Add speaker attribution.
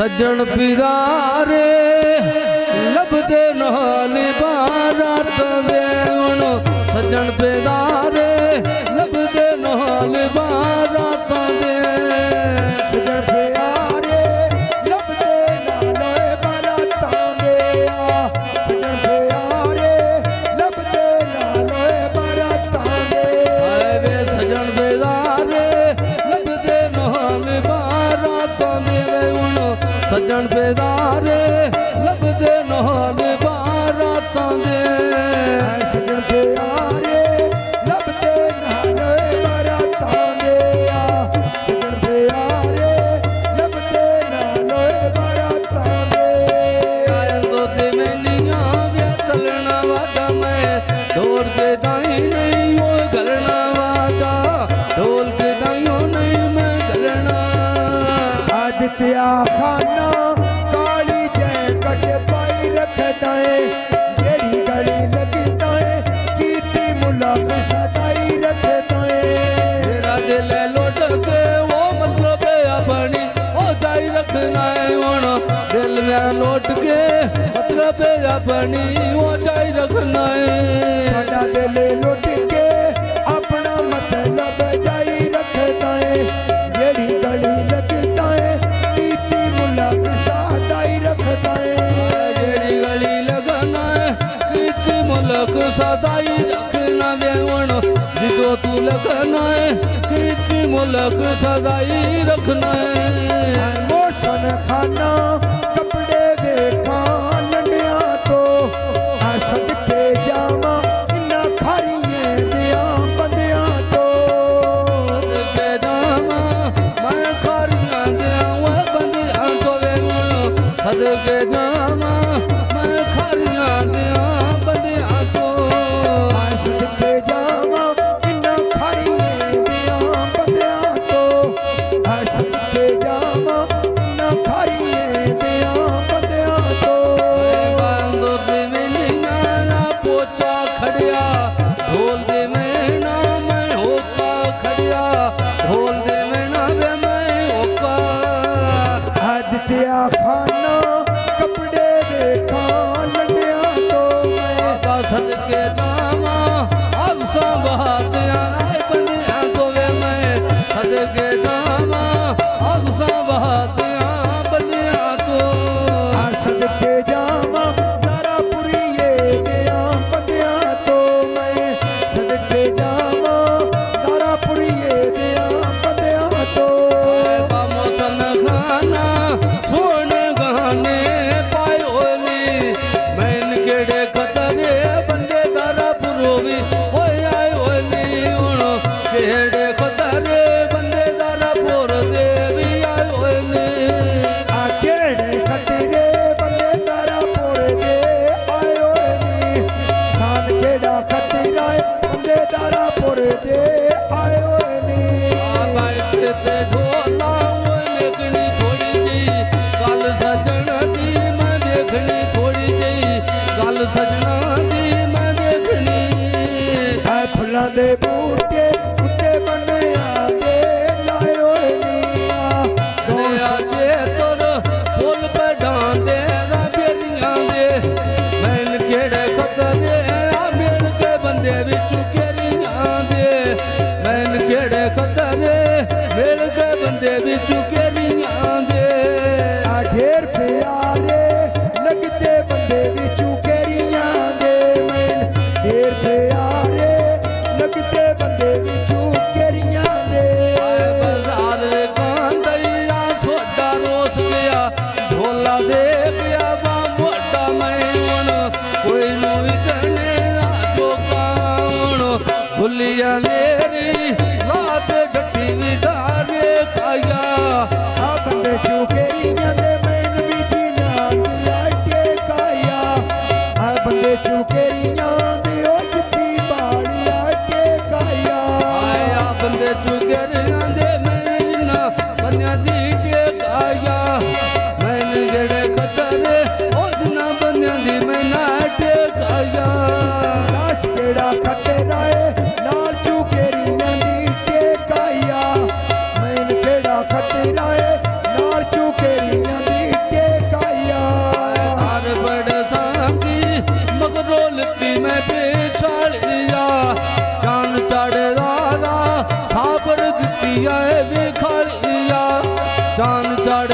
Speaker 1: सज्जन पिदारे लभदे नाल बारात दे हुण सज्जन पिदारे लभदे नाल बारात दे
Speaker 2: सज्जन प्यारे लभदे नाल बारातां दे सज्जन प्यारे लभदे नाल बारातां दे
Speaker 1: वे सज्जन पिदारे लभदे नाल बारातां दे वे हुण सज्जन पिदारे लभदे नाल बारातां दे
Speaker 2: सज्जन प्यारे लभदे नाल बारातां दे सज्जन प्यारे लभदे नाल बारातां दे
Speaker 1: आयंदो ते मैनियां वे तलना वादा मैं ढोल के दाई नहीं वो घलना वादा ढोल के दाइयों नहीं मैं घलना
Speaker 2: आदित्या खाना काली जैकट पाई रखदा है जेड़ी गली लगदा है कीती मुलाक सदाई रखदा है
Speaker 1: मेरा दिल है लौट के वो मतलब है अपनी ओ जाई रखना है हुण दिल मेरा लौट के मतलब है अपनी वो जाई रखना है
Speaker 2: साडा दिल लुट के अपना मतलब जाई रखदा है जेड़ी गली लगदा है कीती मुलाक सदाई रखदा है
Speaker 1: जेड़ी गली लगना है कीती मुलक सदाई रखना वे हुण जिदो तू लगना है कीती मुलक सदाई रखना है
Speaker 2: मोसन खाना कपड़े वेखां लंडिया तो सदके जावां इन्ना खारियां दियां बंदियां तो
Speaker 1: सदके जावां मैं खारियां दियां वो बंदियां तो वे हुण सदके जावां मैं खारियां दियां बंदियां तो
Speaker 2: सदके जावां इन्ना खारियां दियां बंदियां तो सदके जावां इन्ना खारियां दियां बंदियां तो
Speaker 1: बांदर दे मैनिया पोचा खड़िया ढोल दे मैना मैं होका खड़िया ढोल दे मैना वे मैं होका
Speaker 2: आदित्या खाना कपड़े वेखां लंडिया तो मैं
Speaker 1: बाबा सदके जावा अब संभातिया बंदिया तो वे मैं सदके जावा अब संभातिया बंदिया तो
Speaker 2: सदके जावां दारापुरीए दियां बंदियां तो मैं सदके जावां दारापुरीए दियां बंदियां तो
Speaker 1: मोसन खाना सोने गाने पायो नी मैन केड़े खतरे बंदे दारा पुरोवी होए आयो नी हुण केड़े खतरे बंदे दारा पुर देवी आयो नी
Speaker 2: आ केड़े खतरे बंदे दारापुर दे आयो नी सान केड़ा खतरा है बंदे दारापुर दे आयो नी
Speaker 1: बाइक ते ढोला ओए मेखनी थोड़ी जी गल सजना दी मैं वेखनी थोड़ी जी गल सजना दी मैं वेखनी
Speaker 2: है फुल्लां दे बूटे उत्ते बनया दे लायो नी
Speaker 1: गौस से तुर फुल पे डांदे दा बेरियां दे मैन केड़े खतरे आ मिल के बंदे विच केरियां दे मैन केड़े खतरे मिल के बंदे विच केरियां दे
Speaker 2: आ ढेर प्यारे लगदे बंदे विचू केरियां दे मैन ढेर प्यारे लगदे बंदे विचू केरियां दे
Speaker 1: बाजार कांदैया सोडा रोस गया ढोला दे गया वा मोटा मैं हुण कोई नु विदने आजो काउण भुलिया लेरी रात डटी विदारे काया
Speaker 2: आ बंदे चू केरियां दे मैन विची नाल आटे काया आ बंदे चू केरियां दे ओ जित्ती बाड़ी आटे काया
Speaker 1: आया बंदे चुगर दे मैना बन्या दी टेकाया मैन जेड़े खतरे ओ जना बन्या दी मैना टेकाया
Speaker 2: दस केड़ा खतरा है नाल चू केरियां दी टेकाया मैन केड़ा खतरा है नाल चू
Speaker 1: लित्ती मैं पिछाड़िया चान चढ़दारा साबर दित्ती है विखाड़िया चान चढ़